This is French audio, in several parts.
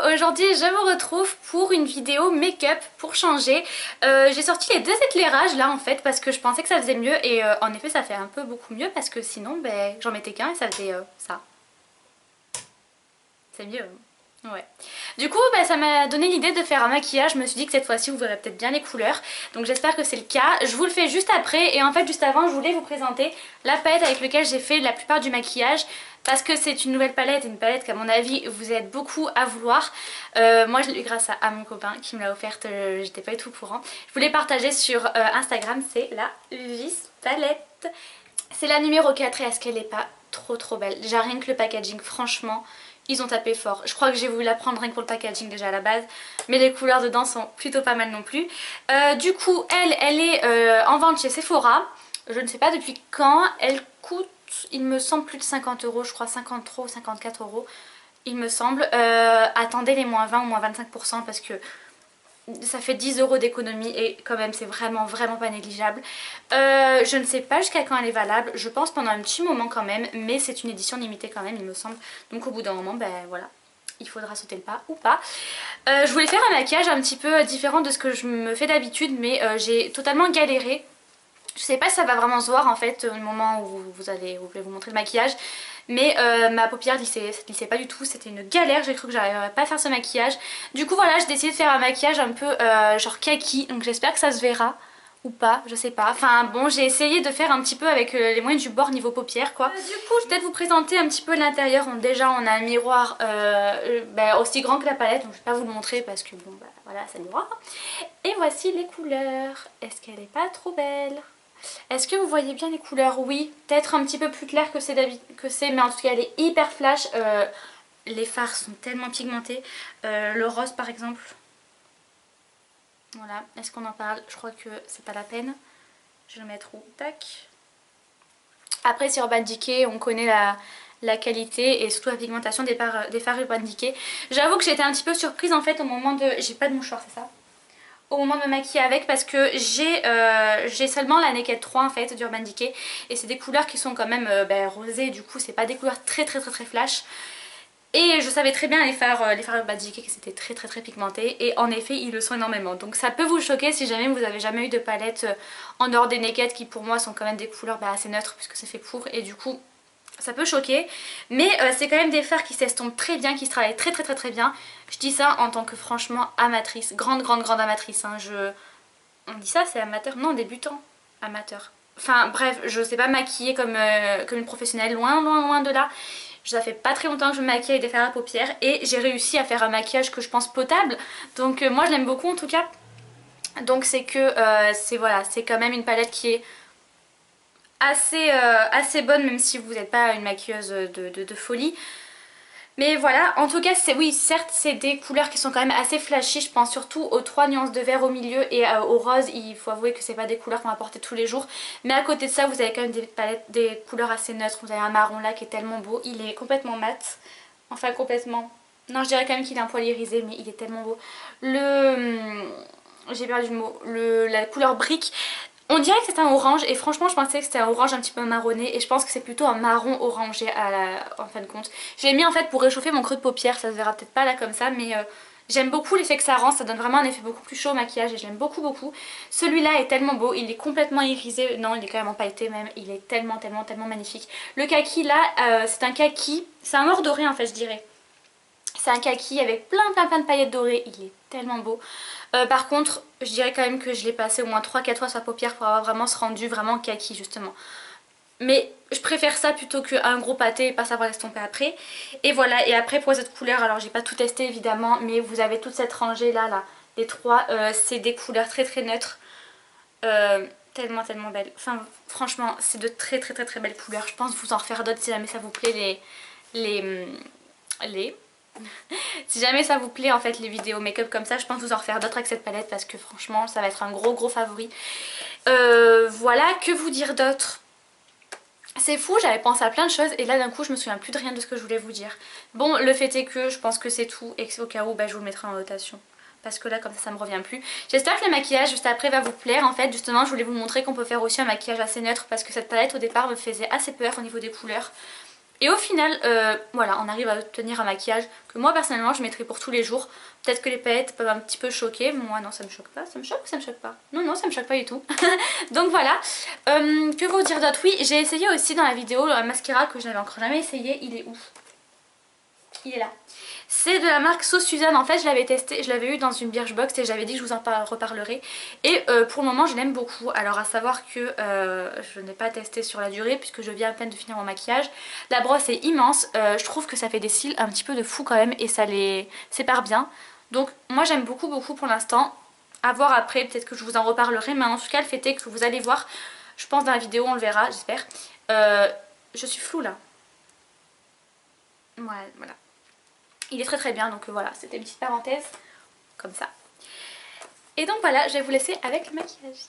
aujourd'hui je vous retrouve pour une vidéo make-up pour changer. J'ai sorti les deux éclairages là en fait parce que je pensais que ça faisait mieux et en effet ça fait un peu beaucoup mieux parce que sinon j'en mettais qu'un et ça faisait ça. C'est mieux. Ouais. Du coup ça m'a donné l'idée de faire un maquillage. Je me suis dit que cette fois-ci vous verrez peut-être bien les couleurs. Donc j'espère que c'est le cas. Je vous le fais juste après et en fait juste avant je voulais vous présenter la palette avec laquelle j'ai fait la plupart du maquillage. Parce que c'est une nouvelle palette, une palette qu'à mon avis vous êtes beaucoup à vouloir. Moi je l'ai eu grâce à mon copain qui me l'a offerte, j'étais pas du tout au courant. Je voulais partager sur Instagram, c'est la Vis Palette. C'est la numéro 4 et est-ce qu'elle est pas trop belle? Déjà rien que le packaging, franchement, ils ont tapé fort. Je crois que j'ai voulu la prendre rien que pour le packaging déjà à la base. Mais les couleurs dedans sont plutôt pas mal non plus. Du coup elle est en vente chez Sephora. Je ne sais pas depuis quand, elle coûte... il me semble plus de 50 €, je crois 53 ou 54 € il me semble. Attendez les moins 20 ou moins 25% parce que ça fait 10 € d'économie et quand même c'est vraiment pas négligeable. Je ne sais pas jusqu'à quand elle est valable, je pense pendant un petit moment quand même, mais c'est une édition limitée quand même il me semble. Donc au bout d'un moment voilà, il faudra sauter le pas ou pas. Je voulais faire un maquillage un petit peu différent de ce que je me fais d'habitude, mais j'ai totalement galéré. Je sais pas si ça va vraiment se voir en fait au moment où je vais vous montrer le maquillage. Mais ma paupière lissait pas du tout, c'était une galère, j'ai cru que j'arriverais pas à faire ce maquillage. Du coup voilà, j'ai décidé de faire un maquillage un peu genre kaki, donc j'espère que ça se verra ou pas, je sais pas. Enfin bon, j'ai essayé de faire un petit peu avec les moyens du bord niveau paupière quoi. Du coup je vais peut-être vous présenter un petit peu l'intérieur. Déjà on a un miroir aussi grand que la palette, donc je vais pas vous le montrer parce que bon voilà c'est le miroir. Et voici les couleurs, est-ce qu'elle est pas trop belle? Est-ce que vous voyez bien les couleurs? Oui, peut-être un petit peu plus clair que c'est, mais en tout cas elle est hyper flash. Les fards sont tellement pigmentés. Le rose par exemple. Voilà, est-ce qu'on en parle? Je crois que c'est pas la peine. Je vais le mettre où? Tac. Après sur Urban Decay, on connaît la qualité et surtout la pigmentation des fards Urban Decay. J'avoue que j'étais un petit peu surprise en fait au moment de... J'ai pas de mouchoir, c'est ça? Au moment de me maquiller avec parce que j'ai seulement la Naked 3 en fait d'Urban Decay et c'est des couleurs qui sont quand même rosées, du coup c'est pas des couleurs très flash et je savais très bien les fards Urban Decay que c'était très pigmenté et en effet ils le sont énormément, donc ça peut vous choquer si jamais vous avez jamais eu de palette en dehors des Naked qui pour moi sont quand même des couleurs assez neutres puisque c'est fait pour et du coup ça peut choquer, mais c'est quand même des fards qui s'estompent très bien, qui se travaillent très bien. Je dis ça en tant que franchement amatrice, grande amatrice. Hein. On dit ça, c'est amateur? Non, débutant, amateur. Enfin bref, je sais pas maquiller comme une professionnelle, loin de là. Ça fait pas très longtemps que je me maquille avec des fards à paupières et j'ai réussi à faire un maquillage que je pense potable. Donc moi je l'aime beaucoup en tout cas. Donc c'est que c'est quand même une palette qui est assez bonne même si vous n'êtes pas une maquilleuse de folie. Mais voilà, en tout cas oui certes c'est des couleurs qui sont quand même assez flashy. Je pense surtout aux 3 nuances de vert au milieu et au rose. Il faut avouer que c'est pas des couleurs qu'on va porter tous les jours. Mais à côté de ça vous avez quand même des couleurs assez neutres. Vous avez un marron là qui est tellement beau, il est complètement mat. Enfin complètement, non je dirais quand même qu'il est un poil irisé mais il est tellement beau. J'ai perdu le mot, la couleur brique. On dirait que c'est un orange et franchement je pensais que c'était un orange un petit peu marronné et je pense que c'est plutôt un marron orangé en fin de compte. Je l'ai mis en fait pour réchauffer mon creux de paupière, ça se verra peut-être pas là comme ça mais j'aime beaucoup l'effet que ça rend, ça donne vraiment un effet beaucoup plus chaud au maquillage et je l'aime beaucoup. Celui-là est tellement beau, il est complètement irisé, non il est carrément pailleté même, il est tellement magnifique. Le kaki là, c'est un kaki, c'est un or doré en fait je dirais. C'est un kaki avec plein de paillettes dorées, il est tellement beau. Par contre, je dirais quand même que je l'ai passé au moins 3-4 fois sur la paupière pour avoir vraiment ce rendu vraiment kaki justement. Mais je préfère ça plutôt qu'un gros pâté et pas savoir l'estomper après. Et voilà, et après pour cette couleur, alors j'ai pas tout testé évidemment, mais vous avez toute cette rangée là, les trois, c'est des couleurs très neutres. Tellement belles. Enfin franchement, c'est de très belles couleurs. Je pense vous en refaire d'autres si jamais ça vous plaît si jamais ça vous plaît en fait les vidéos make-up comme ça, je pense vous en refaire d'autres avec cette palette parce que franchement ça va être un gros favori. Voilà, que vous dire d'autre? C'est fou, j'avais pensé à plein de choses et là d'un coup je me souviens plus de rien de ce que je voulais vous dire. Bon, le fait est que je pense que c'est tout et que au cas où je vous le mettrai en notation. Parce que là comme ça me revient plus. J'espère que le maquillage juste après va vous plaire. En fait justement je voulais vous montrer qu'on peut faire aussi un maquillage assez neutre parce que cette palette au départ me faisait assez peur au niveau des couleurs. Et au final, voilà, on arrive à obtenir un maquillage que moi personnellement je mettrais pour tous les jours. Peut-être que les paillettes peuvent un petit peu choquer, moi non ça me choque pas, ça me choque ou ça me choque pas? Non non ça me choque pas du tout. Donc voilà, que vous dire d'autre? Oui, j'ai essayé aussi dans la vidéo un mascara que je n'avais encore jamais essayé, il est où? Il est là. C'est de la marque So Suzanne, en fait je l'avais testé, je l'avais eu dans une Birchbox et j'avais dit que je vous en reparlerai. Et pour le moment je l'aime beaucoup, alors à savoir que je n'ai pas testé sur la durée puisque je viens à peine de finir mon maquillage. La brosse est immense, je trouve que ça fait des cils un petit peu de fou quand même et ça les sépare bien. Donc moi j'aime beaucoup pour l'instant, à voir après, peut-être que je vous en reparlerai, mais en tout cas le fait est que vous allez voir, je pense dans la vidéo on le verra j'espère. Je suis floue là. Ouais, voilà. Il est très très bien, donc voilà, c'était une petite parenthèse, comme ça. Et donc voilà, je vais vous laisser avec le maquillage.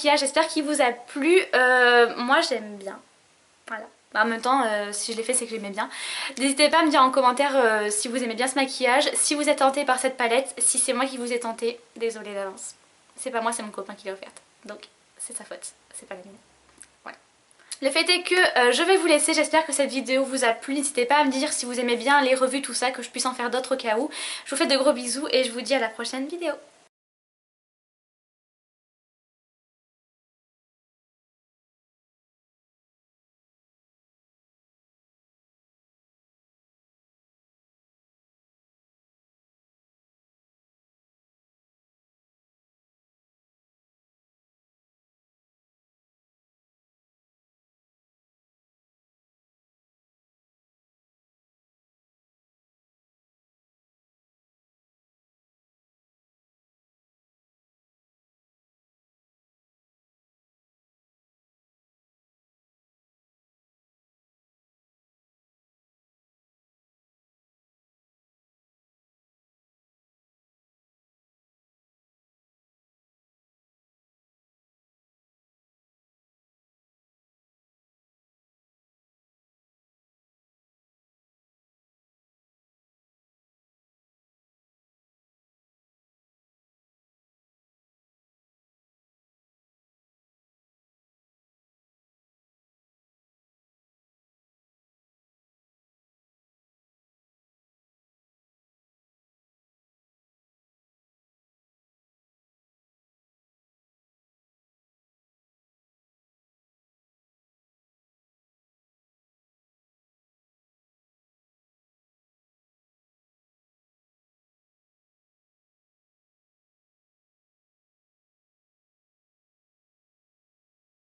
maquillage, j'espère qu'il vous a plu. Moi j'aime bien, voilà. En même temps, si je l'ai fait, c'est que j'aimais bien. N'hésitez pas à me dire en commentaire si vous aimez bien ce maquillage, si vous êtes tenté par cette palette. Si c'est moi qui vous ai tenté, désolée d'avance. C'est pas moi, c'est mon copain qui l'a offerte. Donc c'est sa faute, c'est pas la mienne. Voilà. Le fait est que je vais vous laisser. J'espère que cette vidéo vous a plu. N'hésitez pas à me dire si vous aimez bien les revues, tout ça, que je puisse en faire d'autres au cas où. Je vous fais de gros bisous et je vous dis à la prochaine vidéo.